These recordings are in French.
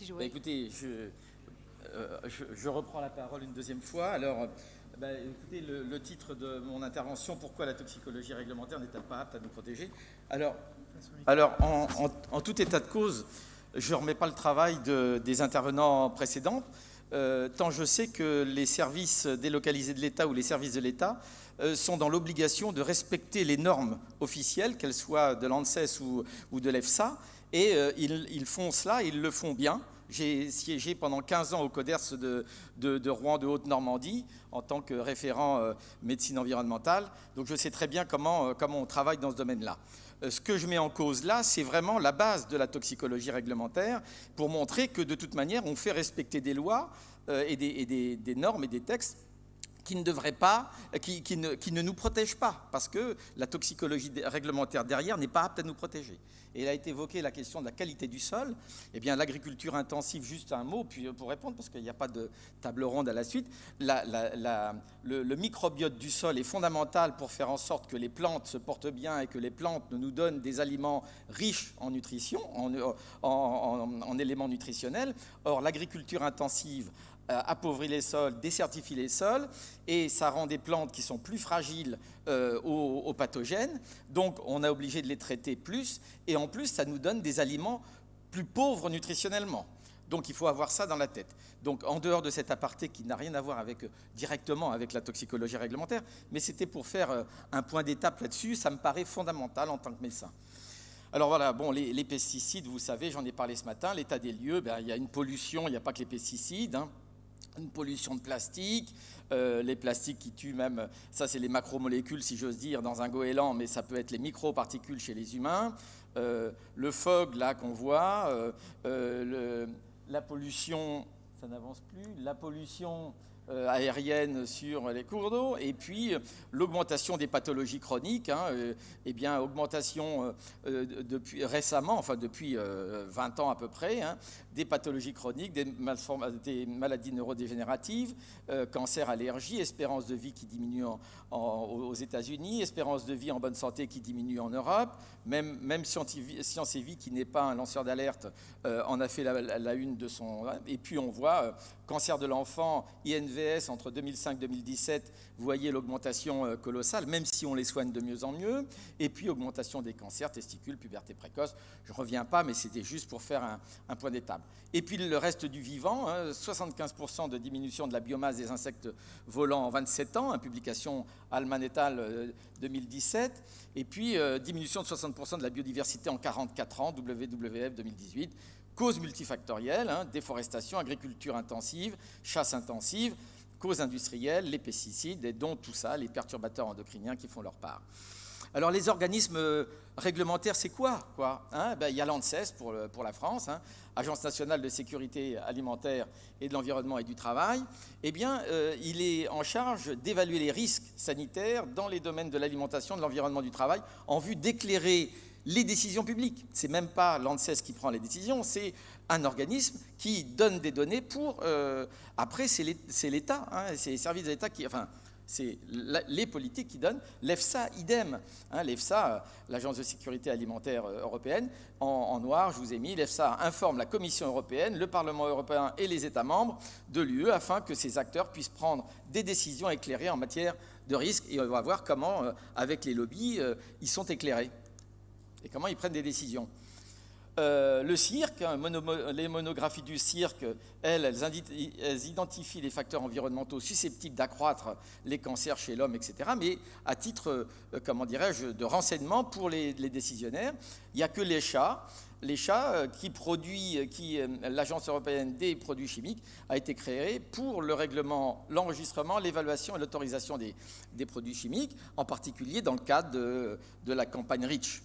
petit jouet. Écoutez, je reprends la parole une deuxième fois. Alors, écoutez, le titre de mon intervention, pourquoi la toxicologie réglementaire n'est-elle pas apte à nous protéger? Alors en tout état de cause, je ne remets pas le travail des intervenants précédents, tant je sais que les services délocalisés de l'État ou les services de l'État sont dans l'obligation de respecter les normes officielles, qu'elles soient de l'ANSES ou de l'EFSA, et ils font cela, ils le font bien. J'ai siégé pendant 15 ans au CODERS de Rouen de Haute-Normandie en tant que référent médecine environnementale, donc je sais très bien comment on travaille dans ce domaine-là. Ce que je mets en cause là, c'est vraiment la base de la toxicologie réglementaire pour montrer que de toute manière, on fait respecter des lois et des normes et des textes qui ne devraient pas, qui ne nous protègent pas, parce que la toxicologie réglementaire derrière n'est pas apte à nous protéger. Et il a été évoqué la question de la qualité du sol. Eh bien, l'agriculture intensive, juste un mot puis pour répondre, parce qu'il n'y a pas de table ronde à la suite. Le microbiote du sol est fondamental pour faire en sorte que les plantes se portent bien et que les plantes nous donnent des aliments riches en nutrition, en éléments nutritionnels. Or, l'agriculture intensive appauvrit les sols, désertifie les sols, et ça rend des plantes qui sont plus fragiles aux pathogènes. Donc, on a obligé de les traiter plus, et en plus, ça nous donne des aliments plus pauvres nutritionnellement. Donc, il faut avoir ça dans la tête. Donc, en dehors de cet aparté qui n'a rien à voir directement avec la toxicologie réglementaire, mais c'était pour faire un point d'étape là-dessus, ça me paraît fondamental en tant que médecin. Alors voilà, bon, les pesticides, vous savez, j'en ai parlé ce matin, l'état des lieux, il y a une pollution, il n'y a pas que les pesticides, une pollution de plastique, les plastiques qui tuent même, ça c'est les macromolécules si j'ose dire dans un goéland, mais ça peut être les microparticules chez les humains, le fog là qu'on voit, la pollution, ça n'avance plus, la pollution aérienne sur les cours d'eau, et puis l'augmentation des pathologies chroniques, augmentation récemment, enfin depuis 20 ans à peu près, des pathologies chroniques, des maladies neurodégénératives, cancer, allergie, espérance de vie qui diminue aux États-Unis, espérance de vie en bonne santé qui diminue en Europe, même Science et Vie, qui n'est pas un lanceur d'alerte, en a fait la une de son... Et puis on voit cancer de l'enfant, INVS, entre 2005 et 2017, vous voyez l'augmentation colossale, même si on les soigne de mieux en mieux, et puis augmentation des cancers, testicules, puberté précoce. Je ne reviens pas, mais c'était juste pour faire un point d'étape. Et puis le reste du vivant, 75% de diminution de la biomasse des insectes volants en 27 ans, publication Alman et al. 2017, et puis diminution de 60% de la biodiversité en 44 ans, WWF 2018, causes multifactorielles, déforestation, agriculture intensive, chasse intensive, causes industrielles, les pesticides, et dont tout ça, les perturbateurs endocriniens qui font leur part. Alors les organismes réglementaires, c'est quoi il y a l'ANSES pour la France, Agence nationale de sécurité alimentaire et de l'environnement et du travail. Eh bien, il est en charge d'évaluer les risques sanitaires dans les domaines de l'alimentation, de l'environnement, du travail, en vue d'éclairer les décisions publiques. Ce n'est même pas l'ANSES qui prend les décisions, c'est un organisme qui donne des données pour... après, c'est l'État, c'est les services de l'État qui... Enfin, c'est les politiques qui donnent. L'EFSA, idem. L'EFSA, l'Agence de sécurité alimentaire européenne, en noir, je vous ai mis, l'EFSA informe la Commission européenne, le Parlement européen et les États membres de l'UE afin que ces acteurs puissent prendre des décisions éclairées en matière de risque. Et on va voir comment, avec les lobbies, ils sont éclairés et comment ils prennent des décisions. Le cirque, les monographies du cirque, elles identifient les facteurs environnementaux susceptibles d'accroître les cancers chez l'homme, etc. Mais à titre, de renseignement pour les décisionnaires, il n'y a que l'ECHA qui produit, l'Agence européenne des produits chimiques, a été créée pour le règlement, l'enregistrement, l'évaluation et l'autorisation des produits chimiques, en particulier dans le cadre de la campagne REACH.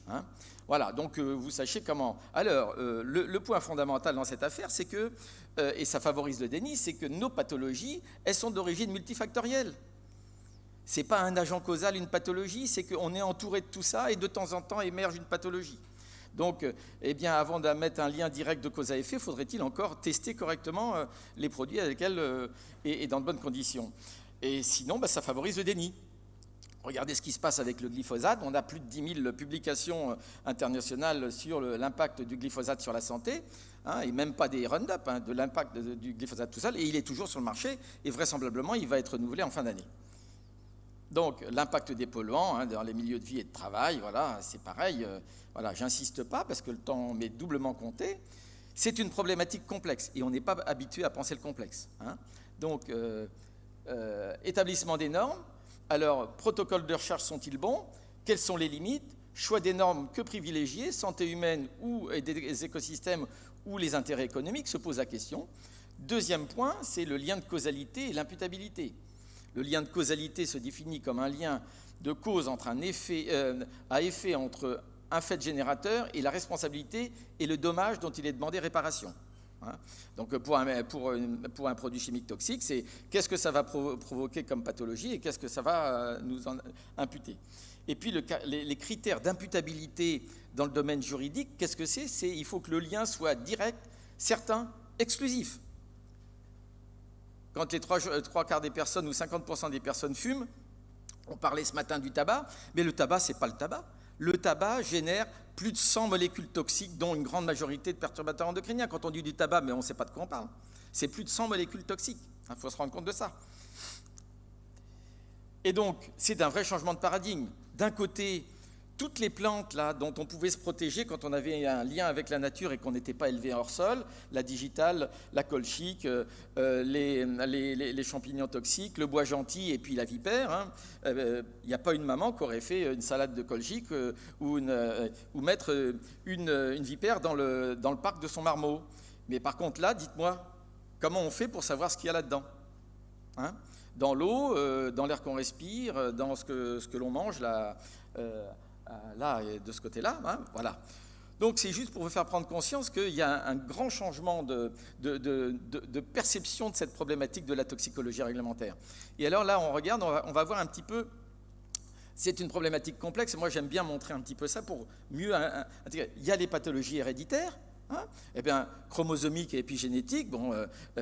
Voilà, donc vous sachez comment. Alors, le point fondamental dans cette affaire, c'est que, et ça favorise le déni, c'est que nos pathologies, elles sont d'origine multifactorielle. Ce n'est pas un agent causal, une pathologie, c'est qu'on est entouré de tout ça et de temps en temps émerge une pathologie. Donc, avant de mettre un lien direct de cause à effet, faudrait-il encore tester correctement les produits avec lesquels et dans de bonnes conditions. Et sinon, ça favorise le déni. Regardez ce qui se passe avec le glyphosate. On a plus de 10 000 publications internationales sur l'impact du glyphosate sur la santé, hein, et même pas des Roundup, hein, de l'impact du glyphosate tout seul. Et il est toujours sur le marché et vraisemblablement, il va être renouvelé en fin d'année. Donc, l'impact des polluants, hein, dans les milieux de vie et de travail, voilà, c'est pareil. Voilà, j'insiste pas parce que le temps m'est doublement compté. C'est une problématique complexe et on n'est pas habitué à penser le complexe, hein. Donc, établissement des normes. Alors, protocoles de recherche sont-ils bons? Quelles sont les limites? Choix des normes que privilégier? Santé humaine ou des écosystèmes ou les intérêts économiques se pose la question. Deuxième point, c'est le lien de causalité et l'imputabilité. Le lien de causalité se définit comme un lien de cause entre un effet, à effet entre un fait générateur et la responsabilité et le dommage dont il est demandé réparation. Hein. Donc pour un produit chimique toxique, c'est qu'est-ce que ça va provoquer comme pathologie et qu'est-ce que ça va nous en imputer. Et puis les critères d'imputabilité dans le domaine juridique, qu'est-ce que c'est? C'est il faut que le lien soit direct, certain, exclusif. Quand les trois quarts des personnes ou 50% des personnes fument, on parlait ce matin du tabac, mais le tabac, ce n'est pas le tabac. Le tabac génère plus de 100 molécules toxiques, dont une grande majorité de perturbateurs endocriniens. Quand on dit du tabac, mais on ne sait pas de quoi on parle. C'est plus de 100 molécules toxiques. Il faut se rendre compte de ça. Et donc, c'est un vrai changement de paradigme. D'un côté, toutes les plantes là, dont on pouvait se protéger quand on avait un lien avec la nature et qu'on n'était pas élevé hors sol, la digitale, la colchique, les champignons toxiques, le bois gentil et puis la vipère, hein. Il n'y a pas une maman qui aurait fait une salade de colchique ou mettre une vipère dans le parc de son marmot. Mais par contre là, dites-moi, comment on fait pour savoir ce qu'il y a là-dedans, hein? Dans l'eau, dans l'air qu'on respire, dans ce que l'on mange là, de ce côté-là, hein, voilà. Donc c'est juste pour vous faire prendre conscience qu'il y a un grand changement de perception de cette problématique de la toxicologie réglementaire. Et alors là, on regarde, on va voir un petit peu. C'est une problématique complexe. Et moi, j'aime bien montrer un petit peu ça pour mieux intégrer. Il y a les pathologies héréditaires. Hein, eh bien, chromosomiques et épigénétiques, bon,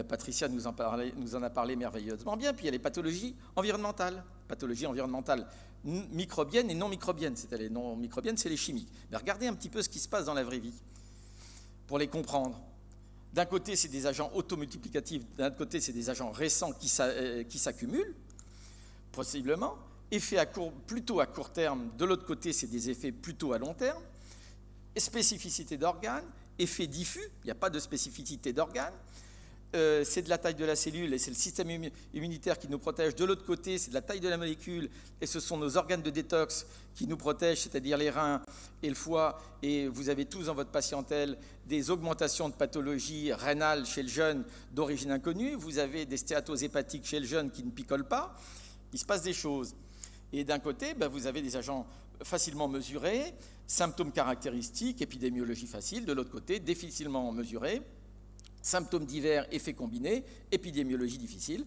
Patricia nous en a parlé merveilleusement bien. Puis il y a les pathologies environnementales microbiennes et non microbiennes. C'est-à-dire les non microbiennes, c'est les chimiques. Mais regardez un petit peu ce qui se passe dans la vraie vie pour les comprendre. D'un côté, c'est des agents automultiplicatifs. D'un autre côté, c'est des agents récents qui s'accumulent, possiblement. Effets plutôt à court terme. De l'autre côté, c'est des effets plutôt à long terme. Spécificité d'organes. Effet diffus, il n'y a pas de spécificité d'organes. C'est de la taille de la cellule et c'est le système immunitaire qui nous protège. De l'autre côté, c'est de la taille de la molécule et ce sont nos organes de détox qui nous protègent, c'est-à-dire les reins et le foie. Et vous avez tous dans votre patientèle des augmentations de pathologies rénales chez le jeune d'origine inconnue. Vous avez des stéatoses hépatiques chez le jeune qui ne picolent pas. Il se passe des choses. Et d'un côté, vous avez des agents facilement mesurés, symptômes caractéristiques, épidémiologie facile. De l'autre côté, difficilement mesurés, symptômes divers, effets combinés, épidémiologie difficile.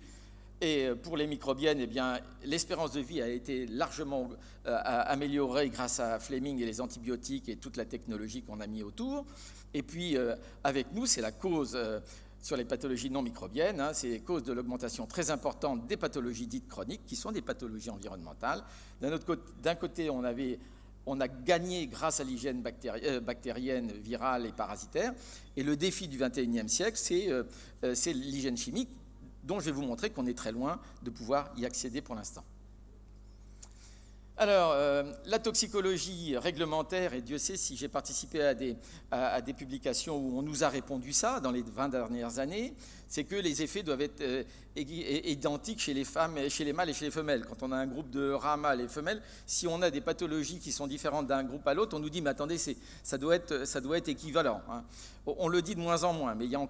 Et pour les microbiennes, eh bien, l'espérance de vie a été largement améliorée grâce à Fleming et les antibiotiques et toute la technologie qu'on a mis autour. Et puis, avec nous, c'est la cause sur les pathologies non microbiennes, hein, c'est cause de l'augmentation très importante des pathologies dites chroniques, qui sont des pathologies environnementales. D'un côté, on a gagné grâce à l'hygiène bactérienne, virale et parasitaire. Et le défi du XXIe siècle, c'est l'hygiène chimique, dont je vais vous montrer qu'on est très loin de pouvoir y accéder pour l'instant. Alors, la toxicologie réglementaire, et Dieu sait si j'ai participé à des publications où on nous a répondu ça dans les 20 dernières années, c'est que les effets doivent être identiques chez les femmes, chez les mâles et chez les femelles. Quand on a un groupe de rats mâles et femelles, si on a des pathologies qui sont différentes d'un groupe à l'autre, on nous dit, mais attendez, ça doit être équivalent, hein. On le dit de moins en moins, mais il y a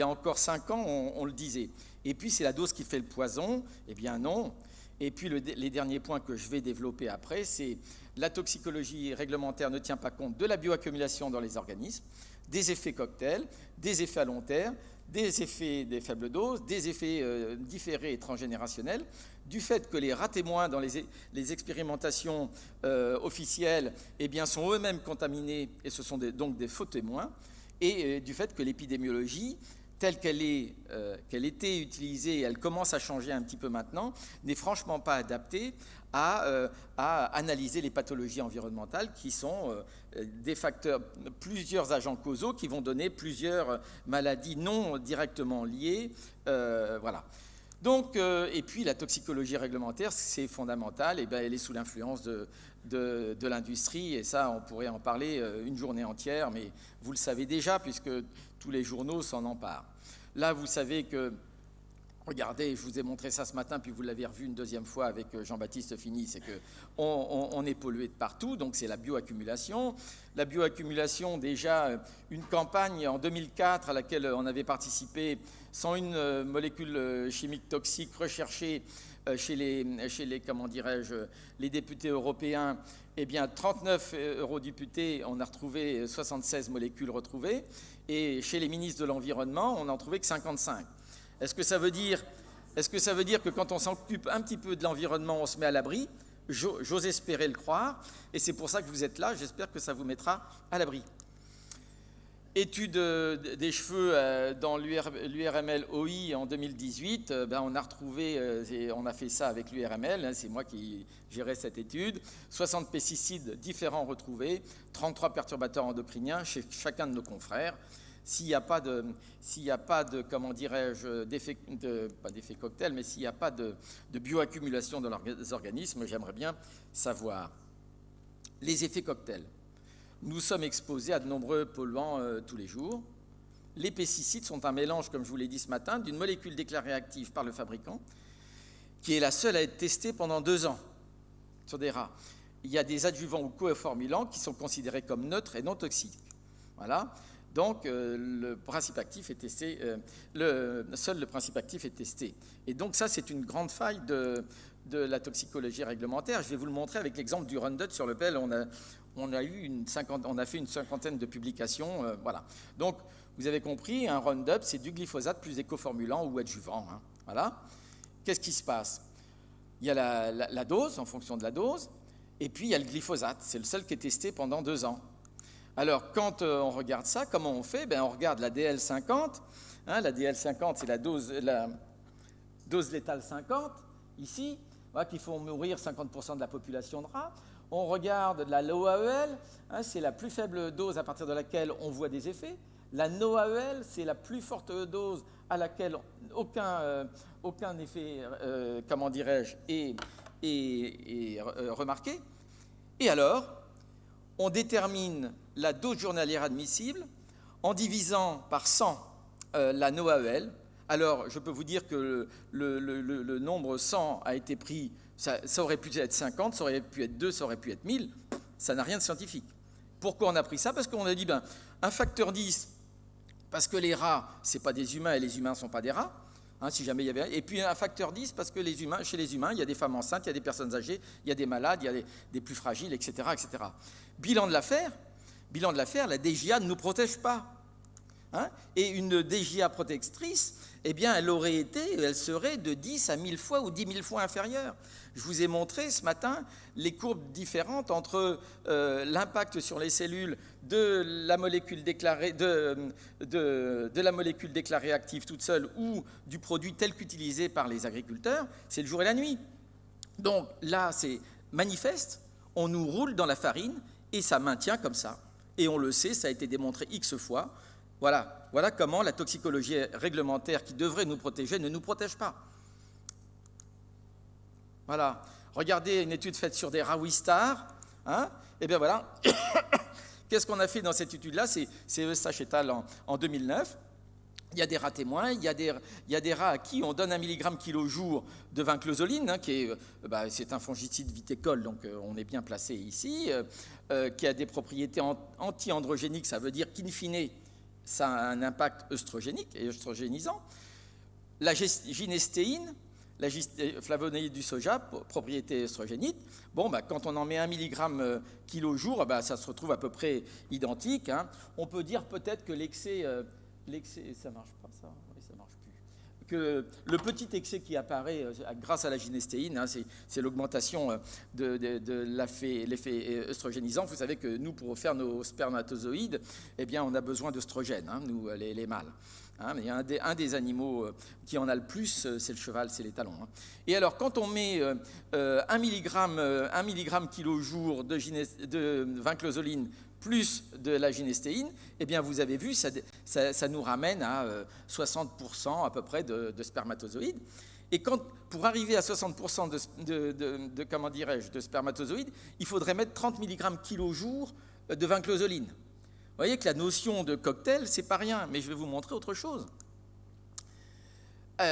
encore 5 ans, on le disait. Et puis, c'est la dose qui fait le poison. Eh bien non. Et puis les derniers points que je vais développer après, c'est la toxicologie réglementaire ne tient pas compte de la bioaccumulation dans les organismes, des effets cocktails, des effets à long terme, des effets des faibles doses, des effets différés et transgénérationnels, du fait que les rats témoins dans les expérimentations officielles eh bien, sont eux-mêmes contaminés et ce sont donc des faux témoins, et du fait que l'épidémiologie telle qu'elle était utilisée, et elle commence à changer un petit peu maintenant, n'est franchement pas adaptée à analyser les pathologies environnementales qui sont des facteurs, plusieurs agents causaux qui vont donner plusieurs maladies non directement liées. Voilà. Donc, et puis la toxicologie réglementaire, c'est fondamental, et bien, elle est sous l'influence de l'industrie, et ça, on pourrait en parler une journée entière, mais vous le savez déjà, puisque tous les journaux s'en emparent. Là, vous savez que, regardez, je vous ai montré ça ce matin, puis vous l'avez revu une deuxième fois avec Jean-Baptiste Fini, c'est qu'on est pollué de partout, donc c'est la bioaccumulation. La bioaccumulation, déjà, une campagne en 2004 à laquelle on avait participé, 101 molécules chimiques toxiques recherchées chez les comment dirais-je, les députés européens, eh bien 39 eurodéputés, on a retrouvé 76 molécules retrouvées, et chez les ministres de l'Environnement, on n'en trouvait que 55. Est-ce que ça veut dire que quand on s'occupe un petit peu de l'environnement, on se met à l'abri? J'ose espérer le croire, et c'est pour ça que vous êtes là, j'espère que ça vous mettra à l'abri. Étude des cheveux dans l'URML OI en 2018, on a retrouvé, on a fait ça avec l'URML, hein, c'est moi qui gérais cette étude, 60 pesticides différents retrouvés, 33 perturbateurs endocriniens chez chacun de nos confrères. S'il n'y a pas de comment dirais-je, pas d'effet cocktail, mais s'il n'y a pas de bioaccumulation dans les organismes, j'aimerais bien savoir les effets cocktails. Nous sommes exposés à de nombreux polluants tous les jours. Les pesticides sont un mélange, comme je vous l'ai dit ce matin, d'une molécule déclarée active par le fabricant, qui est la seule à être testée pendant 2 ans sur des rats. Il y a des adjuvants ou coformulants qui sont considérés comme neutres et non toxiques. Voilà. Donc, le principe actif est testé, seul le principe actif est testé. Et donc, ça, c'est une grande faille de la toxicologie réglementaire. Je vais vous le montrer avec l'exemple du Roundup sur lequel on a fait une cinquantaine de publications. Voilà. Donc, vous avez compris, un Roundup, c'est du glyphosate plus des coformulants ou adjuvants. Hein. Voilà. Qu'est-ce qui se passe? Il y a la dose, en fonction de la dose, et puis il y a le glyphosate. C'est le seul qui est testé pendant 2 ans. Alors, quand on regarde ça, comment on fait? On regarde la DL50. Hein, la DL50, c'est la dose létale 50, ici, voilà, qui font mourir 50% de la population de rats. On regarde la low-AEL, hein, c'est la plus faible dose à partir de laquelle on voit des effets. La no-AEL, c'est la plus forte dose à laquelle aucun effet, comment dirais-je, est remarqué. Et alors, on détermine la dose journalière admissible en divisant par 100 la no-AEL. Alors, je peux vous dire que le nombre 100 a été pris, ça aurait pu être 50, ça aurait pu être 2, ça aurait pu être 1000, ça n'a rien de scientifique. Pourquoi on a pris ça? Parce qu'on a dit, un facteur 10, parce que les rats, ce n'est pas des humains et les humains ne sont pas des rats, hein, si jamais il y avait. Et puis un facteur 10, parce que chez les humains, il y a des femmes enceintes, il y a des personnes âgées, il y a des malades, il y a des plus fragiles, etc., etc. Bilan de l'affaire, la DGA ne nous protège pas. Hein, et une DGA protectrice, eh bien, elle serait de 10 à 1000 fois ou 10 000 fois inférieure. Je vous ai montré ce matin les courbes différentes entre l'impact sur les cellules de la molécule déclarée, de la molécule déclarée active toute seule ou du produit tel qu'utilisé par les agriculteurs. C'est le jour et la nuit. Donc là, c'est manifeste, on nous roule dans la farine et ça maintient comme ça. Et on le sait, ça a été démontré X fois. Voilà comment la toxicologie réglementaire qui devrait nous protéger ne nous protège pas. Voilà. Regardez une étude faite sur des rats Wistar. Hein, et bien voilà. Qu'est-ce qu'on a fait dans cette étude-là? C'est Eustache et al. En 2009. Il y a des rats témoins, il y a des rats à qui on donne 1 mg kilo jour de vinclozoline, hein, c'est un fongicide viticole, donc on est bien placé ici, qui a des propriétés anti-androgéniques, ça veut dire qu'in fine, ça a un impact œstrogénique et œstrogénisant. La gynestéine, la flavonoïde du soja, propriété œstrogénique, quand on en met 1 mg kilo jour, ça se retrouve à peu près identique. Hein. On peut dire peut-être que l'excès, ça marche pas ça, oui, ça marche plus. Que le petit excès qui apparaît grâce à la gynestéine, hein, c'est l'augmentation de l'effet œstrogénisant. Vous savez que nous, pour faire nos spermatozoïdes, eh bien, on a besoin d'œstrogène, hein, nous, les mâles. hein, mais un des animaux qui en a le plus, c'est le cheval, c'est l'étalon. Hein. Et alors, quand on met 1 mg kilo jour de vinclozoline plus de la gynestéine, eh bien, vous avez vu, ça nous ramène à 60% à peu près de spermatozoïdes. Et pour arriver à 60% de spermatozoïdes, il faudrait mettre 30 mg kilo jour de vinclozoline. Vous voyez que la notion de cocktail, c'est pas rien, mais je vais vous montrer autre chose.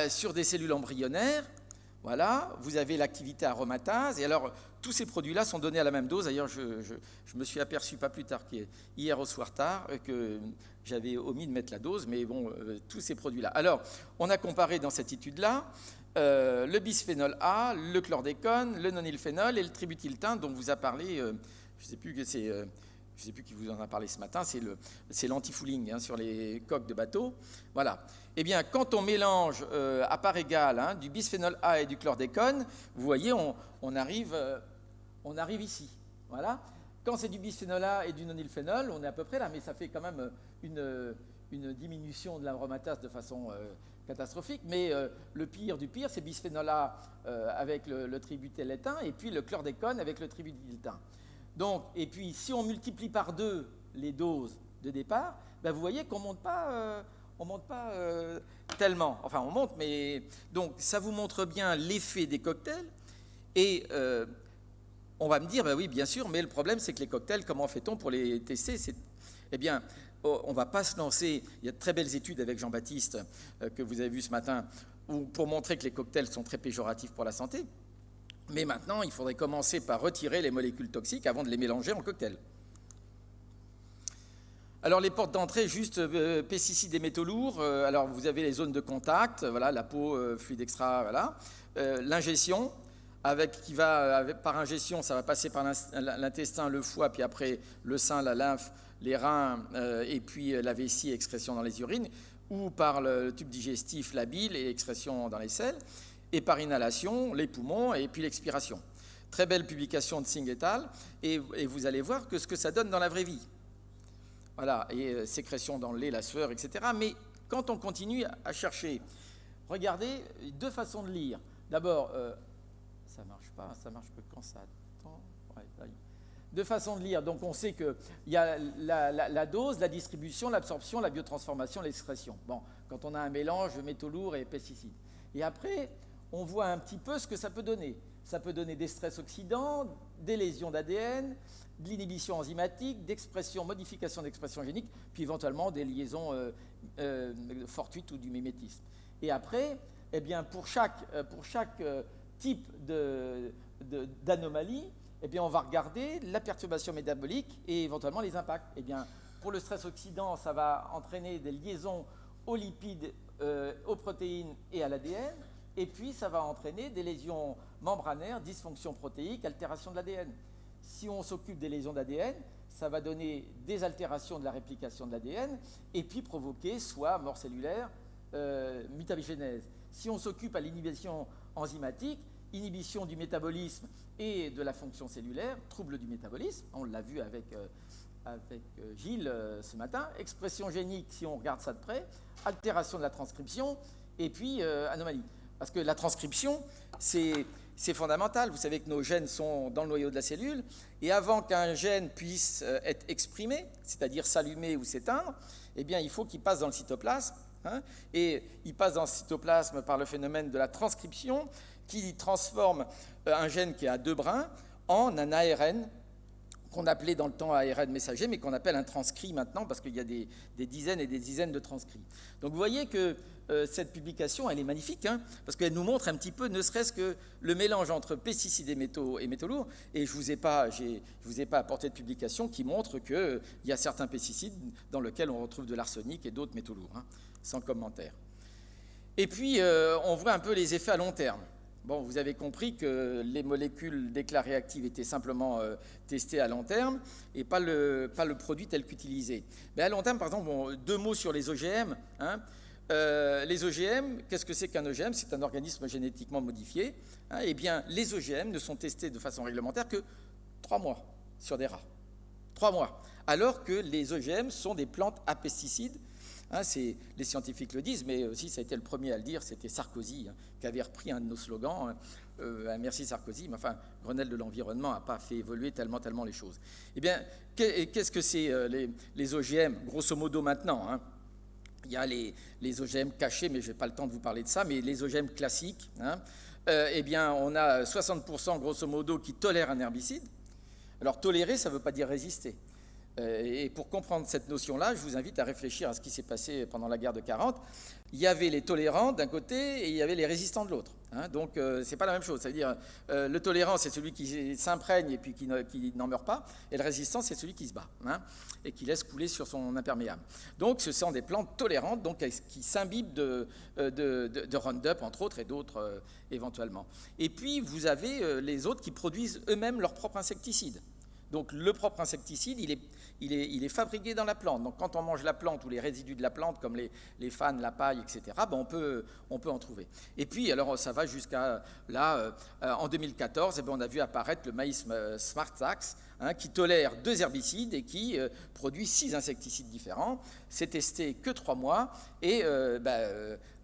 Sur des cellules embryonnaires, voilà, vous avez l'activité aromatase, et alors tous ces produits-là sont donnés à la même dose. D'ailleurs, je me suis aperçu pas plus tard qu'hier au soir tard que j'avais omis de mettre la dose, mais bon, tous ces produits-là. Alors, on a comparé dans cette étude-là le bisphénol A, le chlordécone, le nonylphénol et le tributyltin dont vous a parlé, je ne sais plus qui vous en a parlé ce matin, c'est l'antifouling hein, sur les coques de bateau. Voilà. Eh bien, quand on mélange à part égale hein, du bisphénol A et du chlordécone, vous voyez, on arrive ici. Voilà. Quand c'est du bisphénol A et du nonylphénol, on est à peu près là, mais ça fait quand même une diminution de l'aromatase de façon catastrophique. Mais le pire du pire, c'est bisphénol A avec le tributyltin et puis le chlordécone avec le tributyltin. Donc, et puis, si on multiplie par 2 les doses de départ, ben vous voyez qu'on ne monte pas tellement. Enfin, on monte, mais... Donc, ça vous montre bien l'effet des cocktails. Et on va me dire, ben oui, bien sûr, mais le problème, c'est que les cocktails, comment fait-on pour les tester? Eh bien, on ne va pas se lancer... Il y a de très belles études avec Jean-Baptiste que vous avez vues ce matin pour montrer que les cocktails sont très péjoratifs pour la santé. Mais maintenant, il faudrait commencer par retirer les molécules toxiques avant de les mélanger en cocktail. Alors, les portes d'entrée, juste pesticides et métaux lourds. Alors, vous avez les zones de contact, voilà, la peau, fluide extra, voilà. L'ingestion, par ingestion, ça va passer par l'intestin, le foie, puis après le sein, la lymphe, les reins, et puis la vessie, excrétion dans les urines, ou par le tube digestif, la bile et excrétion dans les selles. Et par inhalation, les poumons et puis l'expiration. Très belle publication de Singh et al. Et vous allez voir ce que ça donne dans la vraie vie. Voilà, et sécrétion dans le lait, la sueur, etc. Mais quand on continue à chercher, regardez, 2 façons de lire. D'abord, ça ne marche pas, ça marche que quand ça attend. Ouais, là, 2 façons de lire. Donc on sait qu'il y a la dose, la distribution, l'absorption, la biotransformation, l'excrétion. Bon, quand on a un mélange de métaux lourds et pesticides. Et après... on voit un petit peu ce que ça peut donner. Ça peut donner des stress oxydants, des lésions d'ADN, de l'inhibition enzymatique, modification d'expression génique, puis éventuellement des liaisons fortuites ou du mimétisme. Et après, eh bien, pour chaque type d'anomalie, eh bien, on va regarder la perturbation métabolique et éventuellement les impacts. Eh bien, pour le stress oxydant, ça va entraîner des liaisons aux lipides, aux protéines et à l'ADN. Et puis, ça va entraîner des lésions membranaires, dysfonction protéique, altération de l'ADN. Si on s'occupe des lésions d'ADN, ça va donner des altérations de la réplication de l'ADN et puis provoquer soit mort cellulaire, mutabigénèse. Si on s'occupe à l'inhibition enzymatique, inhibition du métabolisme et de la fonction cellulaire, trouble du métabolisme, on l'a vu avec Gilles ce matin, expression génique si on regarde ça de près, altération de la transcription et puis anomalie. Parce que la transcription, c'est fondamental. Vous savez que nos gènes sont dans le noyau de la cellule, et avant qu'un gène puisse être exprimé, c'est-à-dire s'allumer ou s'éteindre, eh bien, il faut qu'il passe dans le cytoplasme. Hein, et il passe dans le cytoplasme par le phénomène de la transcription, qui transforme un gène qui a 2 brins en un ARN, qu'on appelait dans le temps ARN messager, mais qu'on appelle un transcrit maintenant, parce qu'il y a des dizaines et des dizaines de transcrits. Donc vous voyez que cette publication, elle est magnifique, hein, parce qu'elle nous montre un petit peu, ne serait-ce que le mélange entre pesticides et métaux lourds, et je vous ai pas apporté de publication qui montre qu'il y a certains pesticides dans lesquels on retrouve de l'arsenic et d'autres métaux lourds, hein, sans commentaire. Et puis, on voit un peu les effets à long terme. Bon, vous avez compris que les molécules déclarées actives étaient simplement testées à long terme et pas le produit tel qu'utilisé. Mais à long terme, par exemple, bon, 2 mots sur les OGM. Hein. Les OGM, qu'est-ce que c'est qu'un OGM? C'est un organisme génétiquement modifié. Hein. Eh bien, les OGM ne sont testés de façon réglementaire que 3 mois sur des rats. 3 mois. Alors que les OGM sont des plantes à pesticides Hein, les scientifiques le disent, mais aussi ça a été le premier à le dire, c'était Sarkozy, hein, qui avait repris un de nos slogans, hein, merci Sarkozy, mais enfin, Grenelle de l'environnement n'a pas fait évoluer tellement les choses. Eh bien, qu'est-ce que c'est les OGM, grosso modo maintenant, hein? Il y a les OGM cachés, mais je n'ai pas le temps de vous parler de ça, mais les OGM classiques, hein, eh bien, on a 60% grosso modo qui tolèrent un herbicide. Alors, tolérer, ça ne veut pas dire résister. Et pour comprendre cette notion-là, je vous invite à réfléchir à ce qui s'est passé pendant la guerre de 40. Il y avait les tolérants d'un côté et il y avait les résistants de l'autre. Hein, donc, ce n'est pas la même chose. C'est-à-dire, le tolérant, c'est celui qui s'imprègne et puis qui n'en meurt pas. Et le résistant, c'est celui qui se bat, hein, et qui laisse couler sur son imperméable. Donc, ce sont des plantes tolérantes donc, qui s'imbibent de Roundup, entre autres, et d'autres éventuellement. Et puis, vous avez les autres qui produisent eux-mêmes leur propre insecticide. Donc le propre insecticide, il est fabriqué dans la plante. Donc quand on mange la plante ou les résidus de la plante, comme les fans, la paille, etc., ben on peut en trouver. Et puis, alors ça va jusqu'à là, en 2014, ben on a vu apparaître le maïs Smartax, hein, qui tolère 2 herbicides et qui produit 6 insecticides différents. C'est testé que 3 mois et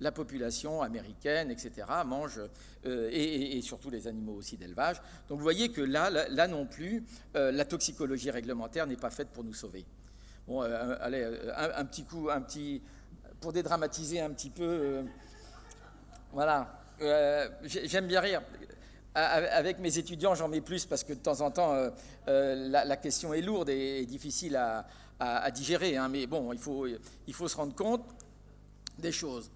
la population américaine, etc., mange, et surtout les animaux aussi d'élevage. Donc vous voyez que là non plus, la toxicologie réglementaire n'est pas faite pour nous sauver. Bon, allez, un petit pour dédramatiser un petit peu, voilà, j'aime bien rire. Avec mes étudiants, j'en mets plus parce que de temps en temps, la question est lourde et difficile à digérer. Hein, mais bon, il faut se rendre compte des choses.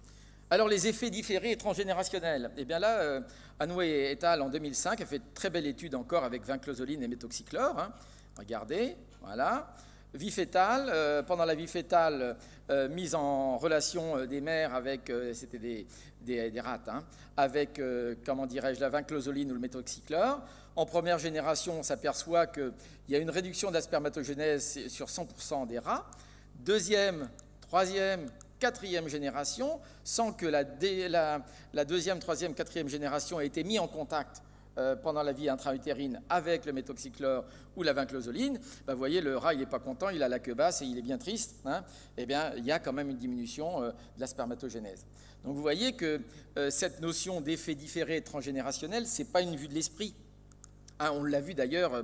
Alors, les effets différés et transgénérationnels. Eh bien là, Hanway et al. En 2005 a fait une très belle étude encore avec vinclozoline et méthoxychlore. Hein. Regardez, voilà. Vie fœtale, pendant la vie fœtale, mise en relation des mères avec, c'était des rats, hein, avec, comment dirais-je, la vinclozoline ou le méthoxychlore. En première génération, on s'aperçoit qu'il y a une réduction de la spermatogénèse sur 100% des rats. Deuxième, troisième, quatrième génération, sans que la deuxième, troisième, quatrième génération ait été mis en contact pendant la vie intra-utérine avec le méthoxychlore ou la vinclozoline, ben, vous voyez, le rat, il n'est pas content, il a la queue basse et il est bien triste. Hein, eh bien, il y a quand même une diminution de la spermatogénèse. Donc, vous voyez que cette notion d'effet différé transgénérationnel, ce n'est pas une vue de l'esprit. Hein, on l'a vu d'ailleurs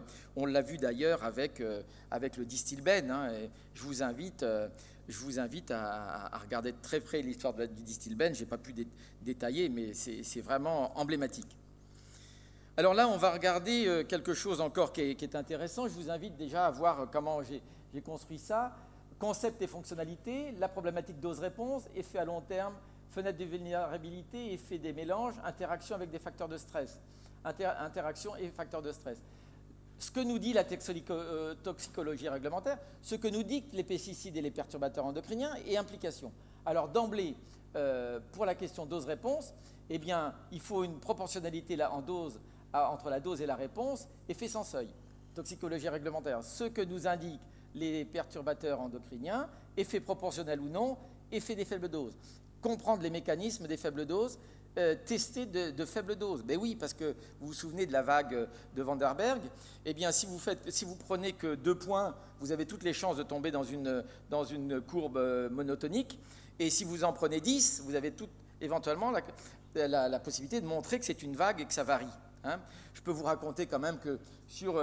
avec le distilbène. Hein, et je vous invite à regarder de très près l'histoire du distilbène. Je n'ai pas pu détailler, mais c'est vraiment emblématique. Alors là, on va regarder quelque chose encore qui est intéressant. Je vous invite déjà à voir comment j'ai construit ça. Concept et fonctionnalité, la problématique dose-réponse, effet à long terme, fenêtre de vulnérabilité, effet des mélanges, interaction avec des facteurs de stress. Interaction et facteurs de stress. Ce que nous dit la toxicologie réglementaire, ce que nous dictent les pesticides et les perturbateurs endocriniens et implications. Alors d'emblée, pour la question dose-réponse, eh bien, il faut une proportionnalité là, en dose entre la dose et la réponse, effet sans seuil. Toxicologie réglementaire, ce que nous indiquent les perturbateurs endocriniens, effet proportionnel ou non, effet des faibles doses. Comprendre les mécanismes des faibles doses, tester de faibles doses. Ben oui, parce que vous vous souvenez de la vague de Van der Berg, eh bien, si vous prenez que 2 points, vous avez toutes les chances de tomber dans une courbe monotonique, et si vous en prenez 10, vous avez éventuellement la possibilité de montrer que c'est une vague et que ça varie. Hein. Je peux vous raconter quand même que sur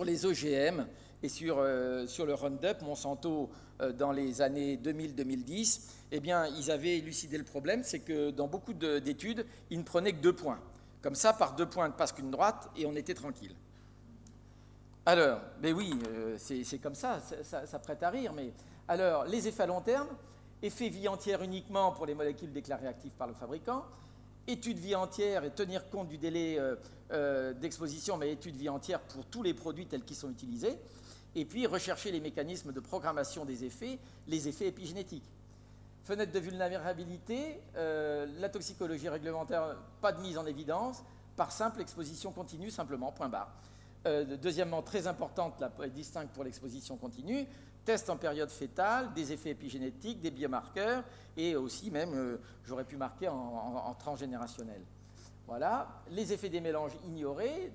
les OGM et sur le Roundup, Monsanto, dans les années 2000-2010, eh bien, ils avaient élucidé le problème, c'est que dans beaucoup d'études, ils ne prenaient que 2 points. Comme ça, par 2 points ne passe qu'une droite et on était tranquille. Alors, mais oui, c'est comme ça, ça prête à rire, mais alors, les effets à long terme, effet vie entière uniquement pour les molécules déclarées actives par le fabricant, étude vie entière et tenir compte du délai d'exposition, mais étude vie entière pour tous les produits tels qu'ils sont utilisés, et puis rechercher les mécanismes de programmation des effets, les effets épigénétiques. Fenêtre de vulnérabilité, la toxicologie réglementaire, pas de mise en évidence, par simple exposition continue, simplement, point barre. Deuxièmement, très importante, distincte pour l'exposition continue, test en période fœtale, des effets épigénétiques, des biomarqueurs, et aussi même, j'aurais pu marquer en transgénérationnel. Voilà. Les effets des mélanges ignorés.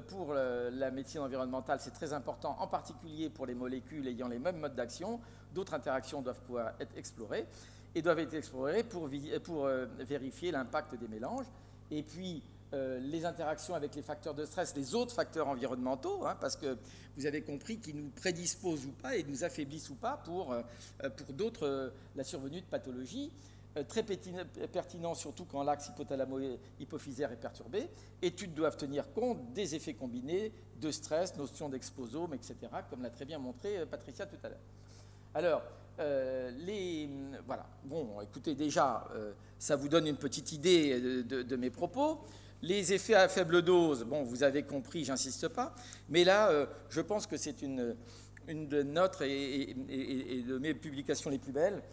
Pour la médecine environnementale, c'est très important, en particulier pour les molécules ayant les mêmes modes d'action. D'autres interactions doivent pouvoir être explorées et doivent être explorées pour vérifier l'impact des mélanges. Et puis, les interactions avec les facteurs de stress, les autres facteurs environnementaux, hein, parce que vous avez compris qu'ils nous prédisposent ou pas et nous affaiblissent ou pas pour d'autres, la survenue de pathologies. Très pertinent, surtout quand l'axe hypothalamo-hypophysaire est perturbé. Études doivent tenir compte des effets combinés de stress, notion d'exposome, etc., comme l'a très bien montré Patricia tout à l'heure. Alors, voilà. Bon, écoutez, déjà, ça vous donne une petite idée de mes propos. Les effets à faible dose, bon, vous avez compris, j'insiste pas. Mais là, je pense que c'est une de notre et de mes publications les plus belles.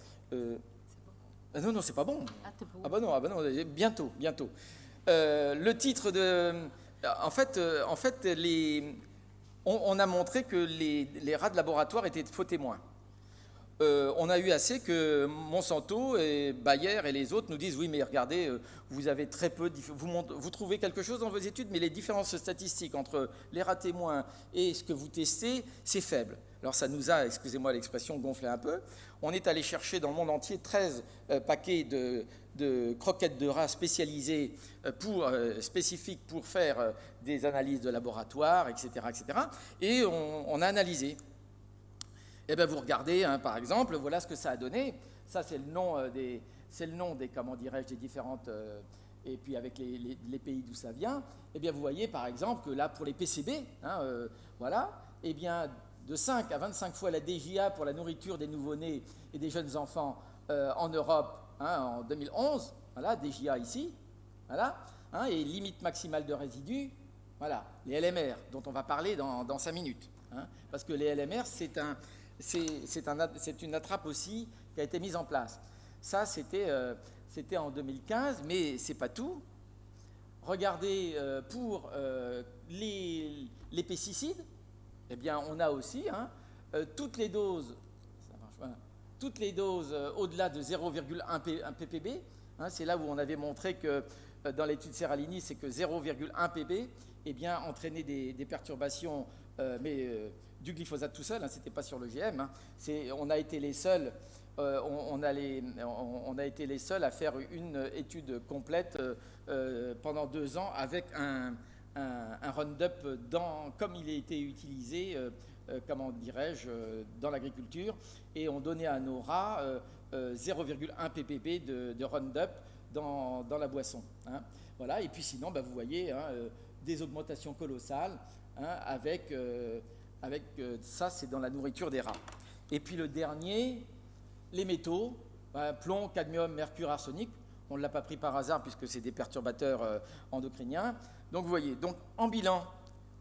Non, c'est pas bon. Ah bah non, bientôt. Le titre de... En fait, on a montré que les rats de laboratoire étaient de faux témoins. On a eu assez que Monsanto et Bayer et les autres nous disent oui, mais regardez, vous avez très peu, vous trouvez quelque chose dans vos études, mais les différences statistiques entre les rats témoins et ce que vous testez, c'est faible. Alors ça nous a, excusez-moi l'expression, gonflé un peu. On est allé chercher dans le monde entier 13 paquets de croquettes de rats spécialisées spécifiques pour faire des analyses de laboratoire, etc. Et on a analysé. Eh bien, vous regardez, hein, par exemple, voilà ce que ça a donné. Ça, c'est le nom des comment dirais-je, des différentes... et puis avec les pays d'où ça vient. Eh bien, vous voyez, par exemple, que là, pour les PCB, hein, voilà, eh bien, de 5 à 25 fois la DJA pour la nourriture des nouveau-nés et des jeunes enfants en Europe, hein, en 2011, voilà, DJA ici, voilà, hein, et limite maximale de résidus, voilà, les LMR, dont on va parler dans 5 minutes. Hein, parce que les LMR, c'est une attrape aussi qui a été mise en place. Ça, c'était en 2015, mais ce n'est pas tout. Regardez, pour les pesticides, eh bien, on a aussi toutes les doses, toutes les doses au-delà de 0,1 ppb. Hein, c'est là où on avait montré que dans l'étude Serralini, c'est que 0,1 ppb eh bien, entraînait des perturbations, du glyphosate tout seul, hein, ce n'était pas sur l'OGM. Hein, on a été les seuls. On a été les seuls à faire une étude complète pendant 2 ans avec un Roundup comme il a été utilisé, comment dirais-je, dans l'agriculture, et on donnait à nos rats 0,1 ppb de Roundup dans la boisson. Hein. Voilà. Et puis sinon, vous voyez, hein, des augmentations colossales, hein, avec ça, c'est dans la nourriture des rats. Et puis le dernier, les métaux, plomb, cadmium, mercure, arsenic. On ne l'a pas pris par hasard puisque c'est des perturbateurs endocriniens. Donc vous voyez, donc en bilan,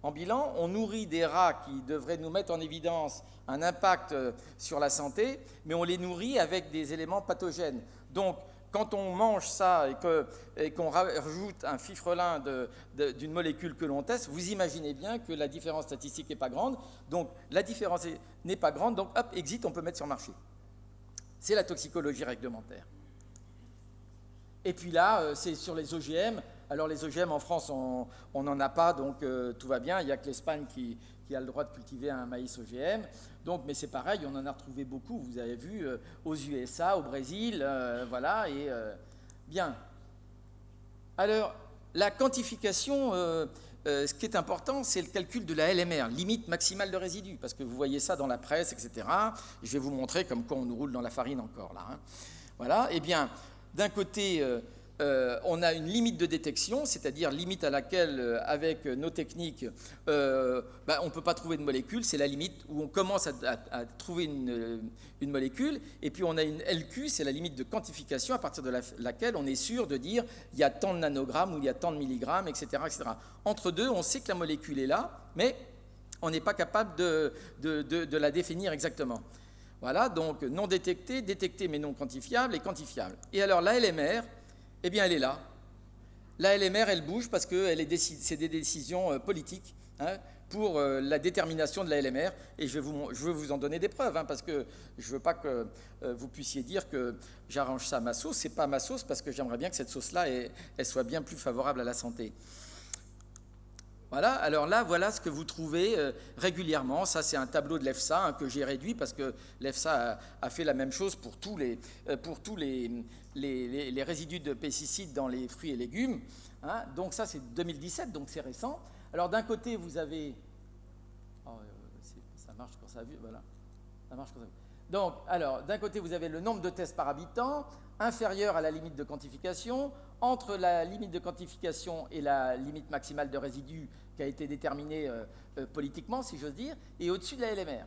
on nourrit des rats qui devraient nous mettre en évidence un impact sur la santé, mais on les nourrit avec des éléments pathogènes. Donc quand on mange ça et qu'on rajoute un fifrelin d'une molécule que l'on teste, vous imaginez bien que la différence statistique n'est pas grande. Donc la différence n'est pas grande, donc hop, exit, on peut mettre sur le marché. C'est la toxicologie réglementaire. Et puis là, c'est sur les OGM. Alors les OGM en France, on n'en a pas, donc tout va bien. Il n'y a que l'Espagne qui a le droit de cultiver un maïs OGM. Donc, mais c'est pareil, on en a retrouvé beaucoup, vous avez vu, aux USA, au Brésil, voilà, et bien. Alors, la quantification, ce qui est important, c'est le calcul de la LMR, limite maximale de résidus, parce que vous voyez ça dans la presse, etc. Je vais vous montrer comme quoi on nous roule dans la farine encore, là. Hein. Voilà, et bien, d'un côté... on a une limite de détection, c'est-à-dire limite à laquelle, avec nos techniques, on ne peut pas trouver de molécule. C'est la limite où on commence à trouver une molécule. Et puis on a une LQ, c'est la limite de quantification à partir de laquelle on est sûr de dire il y a tant de nanogrammes ou il y a tant de milligrammes, etc., etc. Entre deux, on sait que la molécule est là, mais on n'est pas capable de la définir exactement. Voilà, donc non détecté, détecté mais non quantifiable et quantifiable. Et alors la LMR, eh bien, elle est là. La LMR, elle bouge parce que c'est des décisions politiques, hein, pour la détermination de la LMR, et je veux vous en donner des preuves, hein, parce que je ne veux pas que vous puissiez dire que j'arrange ça à ma sauce. Ce n'est pas ma sauce, parce que j'aimerais bien que cette sauce-là, elle soit bien plus favorable à la santé. Voilà, alors là, voilà ce que vous trouvez régulièrement. Ça, c'est un tableau de l'EFSA, hein, que j'ai réduit parce que l'EFSA a fait la même chose pour tous les résidus de pesticides dans les fruits et légumes, hein. Donc ça, c'est 2017, donc c'est récent. Alors d'un côté, vous avez... Oh, ça marche quand ça a vu, voilà. Ça marche quand ça a vu. Donc, alors, d'un côté, vous avez le nombre de tests par habitant, inférieur à la limite de quantification. Entre la limite de quantification et la limite maximale de résidus qui a été déterminée politiquement, si j'ose dire, et au-dessus de la LMR.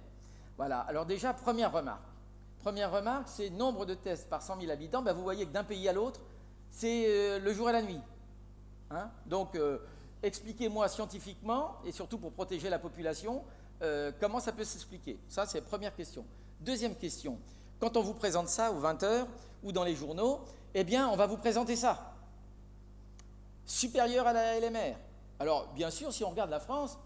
Voilà, alors déjà, première remarque. Première remarque, c'est nombre de tests par 100 000 habitants. Ben, vous voyez que d'un pays à l'autre, c'est le jour et la nuit. Hein? Donc, expliquez-moi scientifiquement, et surtout pour protéger la population, comment ça peut s'expliquer. Ça, c'est la première question. Deuxième question, quand on vous présente ça aux 20h ou dans les journaux, eh bien, on va vous présenter ça. Supérieur à la LMR. Alors, bien sûr, si on regarde la France,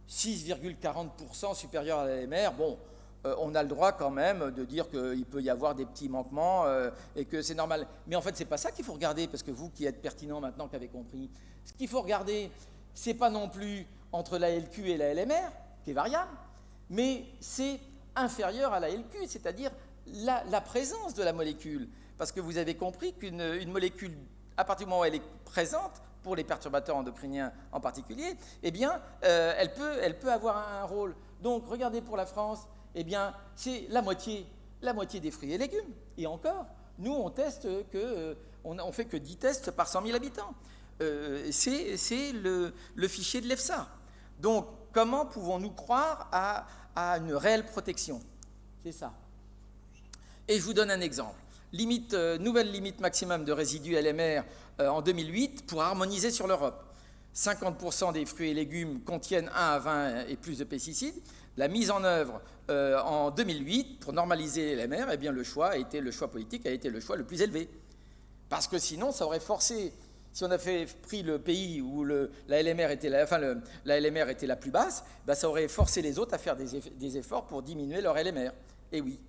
6,40% supérieur à la LMR, bon, on a le droit quand même de dire qu'il peut y avoir des petits manquements et que c'est normal. Mais en fait, ce n'est pas ça qu'il faut regarder, parce que vous qui êtes pertinent maintenant, qui avez compris, ce qu'il faut regarder, ce n'est pas non plus entre la LQ et la LMR, qui est variable, mais c'est inférieur à la LQ, c'est-à-dire la présence de la molécule. Parce que vous avez compris qu'une molécule, à partir du moment où elle est présente, pour les perturbateurs endocriniens en particulier, eh bien, elle peut avoir un rôle. Donc, regardez pour la France, eh bien, c'est la moitié des fruits et légumes. Et encore, nous, on teste on fait que 10 tests par 100 000 habitants. C'est le fichier de l'EFSA. Donc, comment pouvons-nous croire à une réelle protection? C'est ça. Et je vous donne un exemple. Nouvelle limite maximum de résidus LMR en 2008 pour harmoniser sur l'Europe. 50% des fruits et légumes contiennent 1 à 20 et plus de pesticides. La mise en œuvre en 2008 pour normaliser les LMR, eh bien le choix politique a été le choix le plus élevé. Parce que sinon, ça aurait forcé, si on avait pris le pays où la LMR était la plus basse, ben ça aurait forcé les autres à faire des efforts pour diminuer leur LMR. Et oui.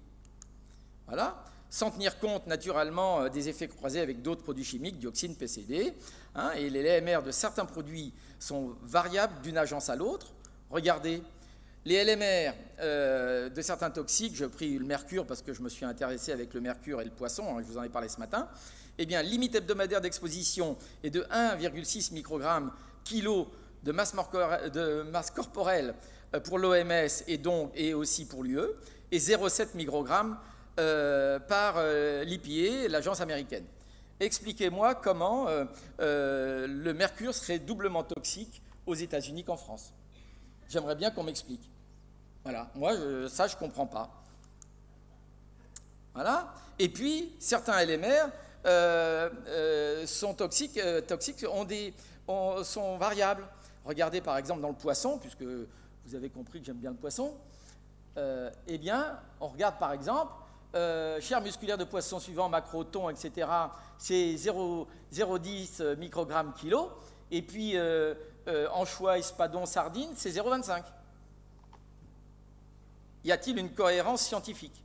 Voilà. Sans tenir compte naturellement des effets croisés avec d'autres produits chimiques, dioxine, PCB, hein, et les LMR de certains produits sont variables d'une agence à l'autre. Regardez, les LMR de certains toxiques, j'ai pris le mercure parce que je me suis intéressé avec le mercure et le poisson, hein, je vous en ai parlé ce matin, eh bien, limite hebdomadaire d'exposition est de 1,6 microgrammes kilo de masse corporelle pour l'OMS et aussi pour l'UE, et 0,7 microgrammes par l'EPA, l'agence américaine. Expliquez-moi comment le mercure serait doublement toxique aux États-Unis qu'en France. J'aimerais bien qu'on m'explique. Voilà, moi, ça, je ne comprends pas. Voilà. Et puis, certains LMR sont toxiques, sont variables. Regardez, par exemple, dans le poisson, puisque vous avez compris que j'aime bien le poisson, eh bien, on regarde, par exemple, chair musculaire de poisson suivant, macro, thon, etc., c'est 0,10 microgrammes kilo. Et puis, anchois, espadon, sardine, c'est 0,25. Y a-t-il une cohérence scientifique?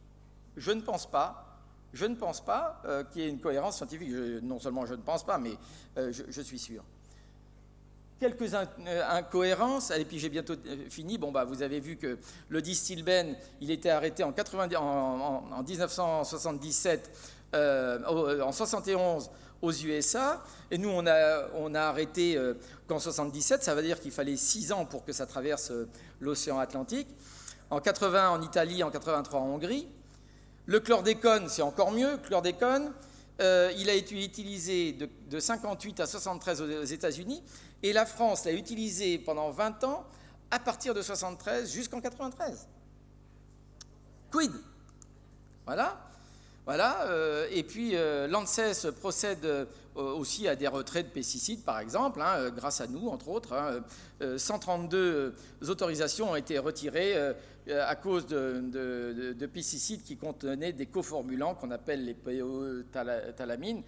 Je ne pense pas. Je ne pense pas qu'il y ait une cohérence scientifique. Non seulement je ne pense pas, mais je suis sûr. Quelques incohérences, et puis j'ai bientôt fini. Bon, bah, vous avez vu que le distilbène, il était arrêté en 1977, en 71 aux USA, et nous on a arrêté qu'en 77, ça veut dire qu'il fallait 6 ans pour que ça traverse l'océan Atlantique. En 80 en Italie, en 83 en Hongrie. Le chlordécone, c'est encore mieux. Le chlordécone, il a été utilisé de 58 à 73 aux États-Unis, et la France l'a utilisé pendant 20 ans, à partir de 73 jusqu'en 93. Quid? Voilà. Et puis l'ANSES procède aussi à des retraits de pesticides, par exemple, hein, grâce à nous, entre autres. 132 autorisations ont été retirées à cause de pesticides qui contenaient des coformulants qu'on appelle les POE-talawamine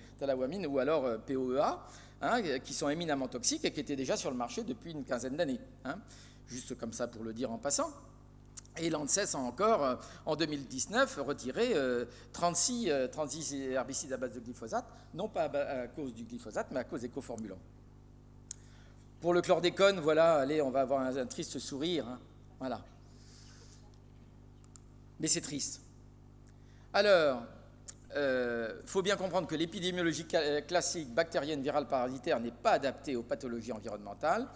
ou alors POEA. hein, qui sont éminemment toxiques et qui étaient déjà sur le marché depuis une quinzaine d'années, hein, juste comme ça pour le dire en passant. Et l'ANSES a encore, en 2019, retiré 36 herbicides à base de glyphosate, non pas à cause du glyphosate, mais à cause des coformulants. Pour le chlordécone, voilà, allez, on va avoir un triste sourire, hein, voilà. Mais c'est triste. Alors, faut bien comprendre que l'épidémiologie classique bactérienne, virale, parasitaire n'est pas adaptée aux pathologies environnementales.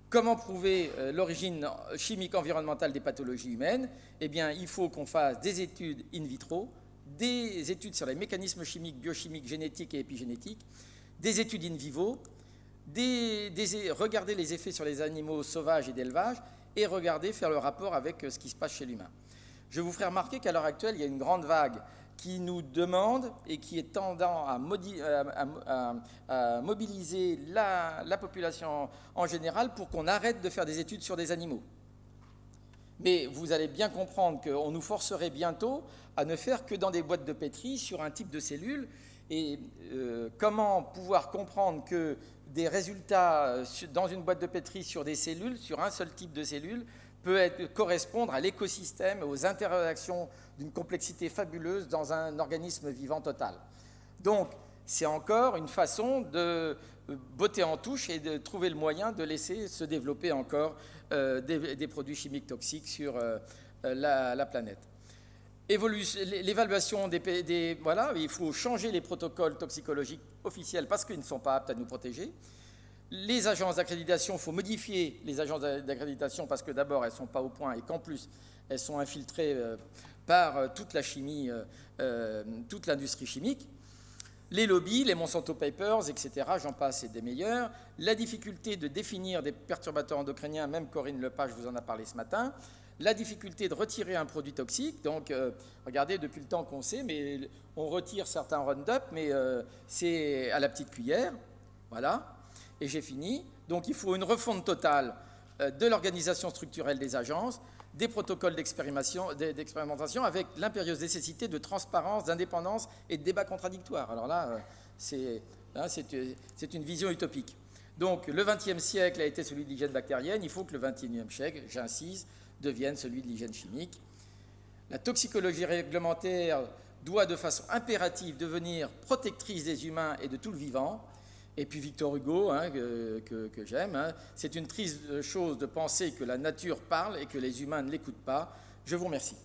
Comment prouver l'origine chimique environnementale des pathologies humaines? Eh bien, il faut qu'on fasse des études in vitro, des études sur les mécanismes chimiques, biochimiques, génétiques et épigénétiques, des études in vivo, regarder les effets sur les animaux sauvages et d'élevage et faire le rapport avec ce qui se passe chez l'humain. Je vous ferai remarquer qu'à l'heure actuelle, il y a une grande vague qui nous demande et qui est tendant à mobiliser la population en général pour qu'on arrête de faire des études sur des animaux. Mais vous allez bien comprendre qu'on nous forcerait bientôt à ne faire que dans des boîtes de pétri sur un type de cellule. Et comment pouvoir comprendre que des résultats dans une boîte de pétri sur des cellules, sur un seul type de cellule, peut correspondre à l'écosystème, aux interactions d'une complexité fabuleuse dans un organisme vivant total. Donc, c'est encore une façon de botter en touche et de trouver le moyen de laisser se développer encore des produits chimiques toxiques sur la planète. L'évaluation voilà, il faut changer les protocoles toxicologiques officiels parce qu'ils ne sont pas aptes à nous protéger. Les agences d'accréditation, il faut modifier les agences d'accréditation parce que d'abord, elles ne sont pas au point et qu'en plus, elles sont infiltrées par toute la chimie, toute l'industrie chimique. Les lobbies, les Monsanto Papers, etc., j'en passe et des meilleurs. La difficulté de définir des perturbateurs endocriniens, même Corinne Lepage vous en a parlé ce matin. La difficulté de retirer un produit toxique. Donc, regardez, depuis le temps qu'on sait, mais on retire certains Roundup, mais c'est à la petite cuillère. Voilà. Et j'ai fini. Donc, il faut une refonte totale de l'organisation structurelle des agences, des protocoles d'expérimentation avec l'impérieuse nécessité de transparence, d'indépendance et de débat contradictoire. Alors là, c'est une vision utopique. Donc, le XXe siècle a été celui de l'hygiène bactérienne. Il faut que le XXIe siècle, j'insiste, devienne celui de l'hygiène chimique. La toxicologie réglementaire doit de façon impérative devenir protectrice des humains et de tout le vivant. Et puis Victor Hugo, hein, que j'aime, hein, c'est une triste chose de penser que la nature parle et que les humains ne l'écoutent pas. Je vous remercie.